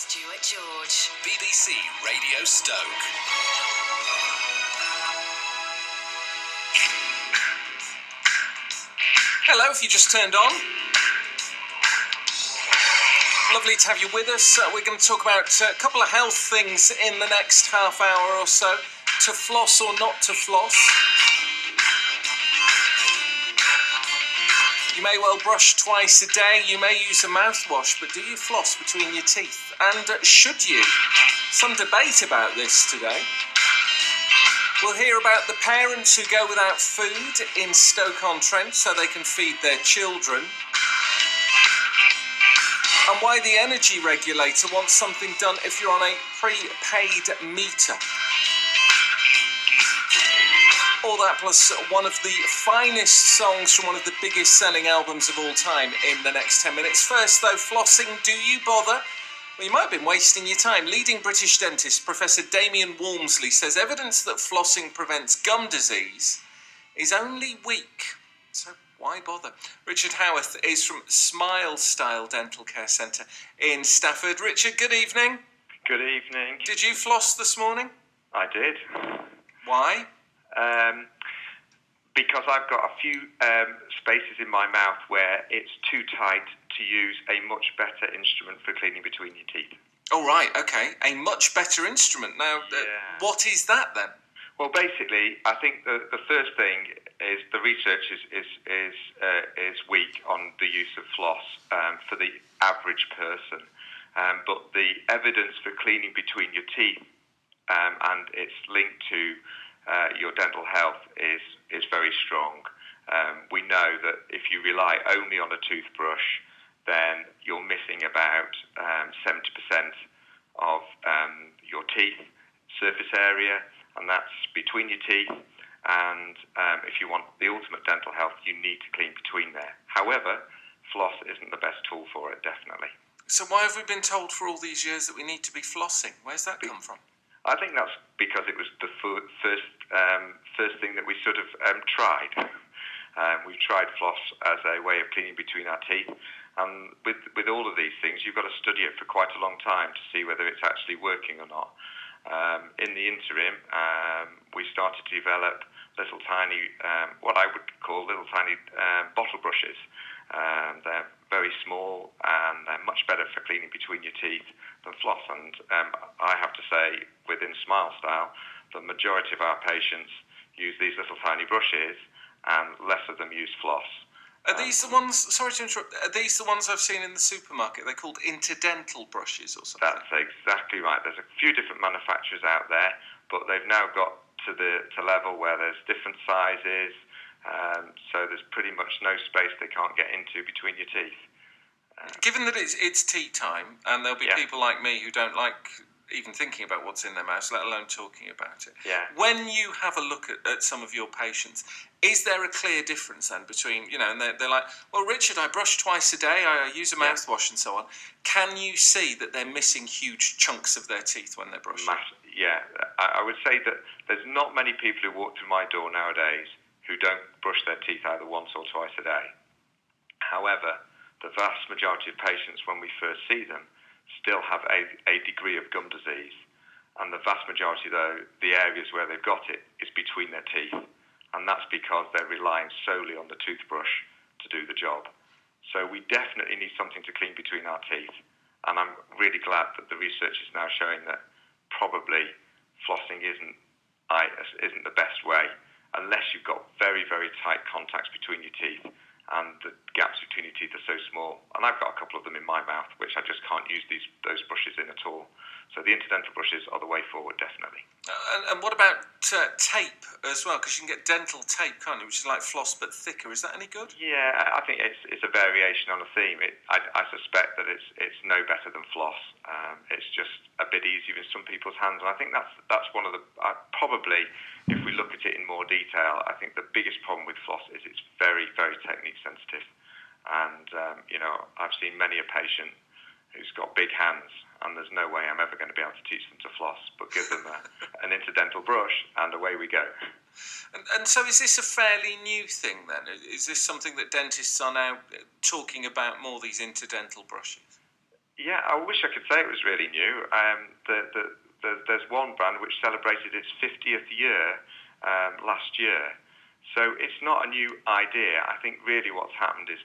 Stuart George. BBC Radio Stoke. Hello, if you just turned on. Lovely to have you with us. We're going to talk about a couple of health things in the next half hour or so. To floss or not to floss. You may well brush twice a day. You may use a mouthwash, but do you floss between your teeth? And should you? Some debate about this today. We'll hear about the parents who go without food in Stoke-on-Trent so they can feed their children. And why the energy regulator wants something done if you're on a prepaid meter. All that plus one of the finest songs from one of the biggest selling albums of all time in the next 10 minutes. First though, flossing, do you bother? Well, you might have been wasting your time. Leading British dentist Professor Damien Walmsley says evidence that flossing prevents gum disease is only weak. So why bother? Richard Howarth is from Smile Style Dental Care Centre in Stafford. Richard, good evening. Good evening. Did you floss this morning? I did. Why? Because I've got a few spaces in my mouth where it's too tight to use a much better instrument for cleaning between your teeth. Oh, right, okay. A much better instrument. Now, what is that then? Well, basically, I think the first thing is the research is weak on the use of floss for the average person. But the evidence for cleaning between your teeth and its linked to your dental health is very strong. We know that if you rely only on a toothbrush, then you're missing about 70% of your teeth surface area, and that's between your teeth. And if you want the ultimate dental health, you need to clean between there. However, floss isn't the best tool for it, definitely. So why have we been told for all these years that we need to be flossing? Where's that come from? I think that's because it was the first thing that we sort of tried. We've tried floss as a way of cleaning between our teeth, and with all of these things, you've got to study it for quite a long time to see whether it's actually working or not. In the interim, we started to develop little tiny, what I would call little tiny bottle brushes. They're very small and they're much better for cleaning between your teeth than floss. And I have to say, within Smile Style, the majority of our patients use these little tiny brushes and less of them use floss. Are these the ones, sorry to interrupt, are these the ones I've seen in the supermarket? They're called interdental brushes or something? That's exactly right. There's a few different manufacturers out there, but they've now got to level where there's different sizes, so there's pretty much no space they can't get into between your teeth. Given that it's tea time, and there'll be people like me who don't like even thinking about what's in their mouths, let alone talking about it. Yeah. When you have a look at some of your patients, is there a clear difference then between, and they're like, well, Richard, I brush twice a day, I use a mouthwash and so on. Can you see that they're missing huge chunks of their teeth when they're brushing? Yeah, I would say that there's not many people who walk through my door nowadays who don't brush their teeth either once or twice a day. However, the vast majority of patients, when we first see them, still have a degree of gum disease. And the vast majority, though, the areas where they've got it is between their teeth. And that's because they're relying solely on the toothbrush to do the job. So we definitely need something to clean between our teeth. And I'm really glad that the research is now showing that probably flossing isn't the best way unless you've got very, very tight contacts between your teeth and the gaps between your teeth are so small. And I've got a couple of them in my mouth, which I just can't use those brushes in at all. So the interdental brushes are the way forward, definitely. And what about tape as well? Because you can get dental tape, can't you? Which is like floss but thicker. Is that any good? Yeah, I think it's a variation on a theme. I suspect that it's no better than floss. It's just a bit easier in some people's hands. And I think that's one of the probably, if we look at it in more detail, I think the biggest problem with floss is it's very, very technique sensitive. And I've seen many a patient who's got big hands, and there's no way I'm ever going to be able to teach them to floss, but give them an interdental brush, and away we go. And so is this a fairly new thing then? Is this something that dentists are now talking about more, these interdental brushes? Yeah, I wish I could say it was really new. There's one brand which celebrated its 50th year last year. So it's not a new idea. I think really what's happened is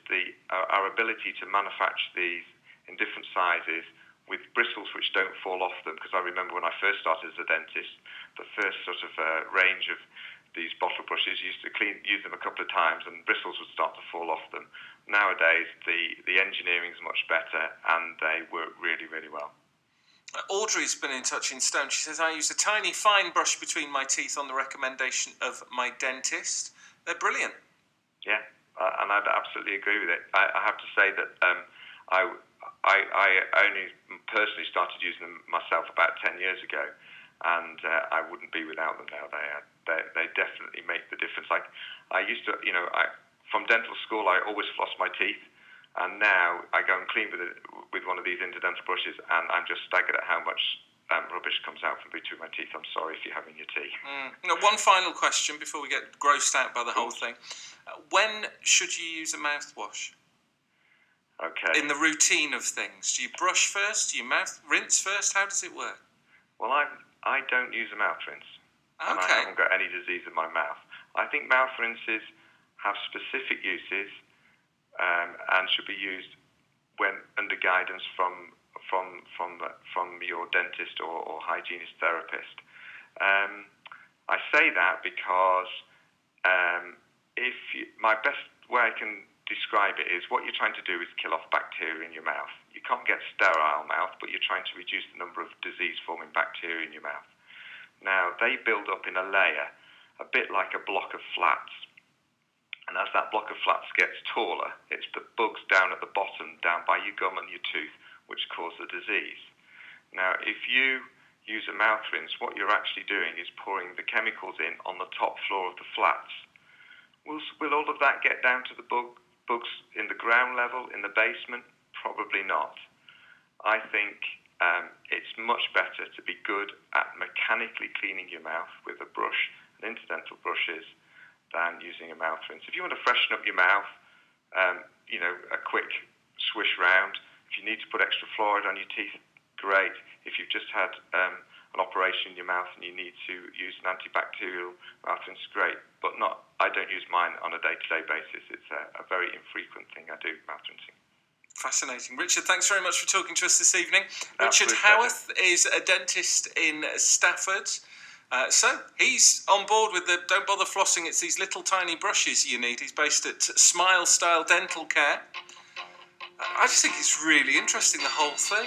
our ability to manufacture these in different sizes with bristles which don't fall off them, because I remember when I first started as a dentist, the first sort of range of these bottle brushes used to use them a couple of times and bristles would start to fall off them. Nowadays, the engineering is much better and they work really, really well. Audrey's been in touch in Stone. She says, I use a tiny fine brush between my teeth on the recommendation of my dentist. They're brilliant. Yeah, and I'd absolutely agree with it. I have to say that I only personally started using them myself about 10 years ago, and I wouldn't be without them now. They definitely make the difference. Like I used to, from dental school, I always floss my teeth, and now I go and clean with one of these interdental brushes, and I'm just staggered at how much rubbish comes out from between my teeth. I'm sorry if you're having your tea. One final question before we get grossed out by the whole thing. When should you use a mouthwash? Okay. In the routine of things, do you brush first? Do you rinse first? How does it work? Well, I don't use a mouth rinse. Okay. And I haven't got any disease in my mouth. I think mouth rinses have specific uses and should be used when under guidance from your dentist or hygienist therapist. I say that because my best way I can describe it is what you're trying to do is kill off bacteria in your mouth. You can't get sterile mouth, but you're trying to reduce the number of disease-forming bacteria in your mouth. Now, they build up in a layer, a bit like a block of flats. And as that block of flats gets taller, it's the bugs down at the bottom, down by your gum and your tooth, which cause the disease. Now, if you use a mouth rinse, what you're actually doing is pouring the chemicals in on the top floor of the flats. Will all of that get down to the bugs in the ground level, in the basement? Probably not. I think it's much better to be good at mechanically cleaning your mouth with a brush and interdental brushes than using a mouth rinse. If you want to freshen up your mouth, a quick swish round. If you need to put extra fluoride on your teeth, great. If you've just had an operation in your mouth and you need to use an antibacterial mouth rinse, great. But I don't use mine on a day-to-day basis. It's a very infrequent thing I do, mouth rinsing. Fascinating. Richard, thanks very much for talking to us this evening. Absolute Richard Howarth is a dentist in Stafford. So he's on board with the don't bother flossing, it's these little tiny brushes you need. He's based at Smile Style Dental Care. I just think it's really interesting, the whole thing.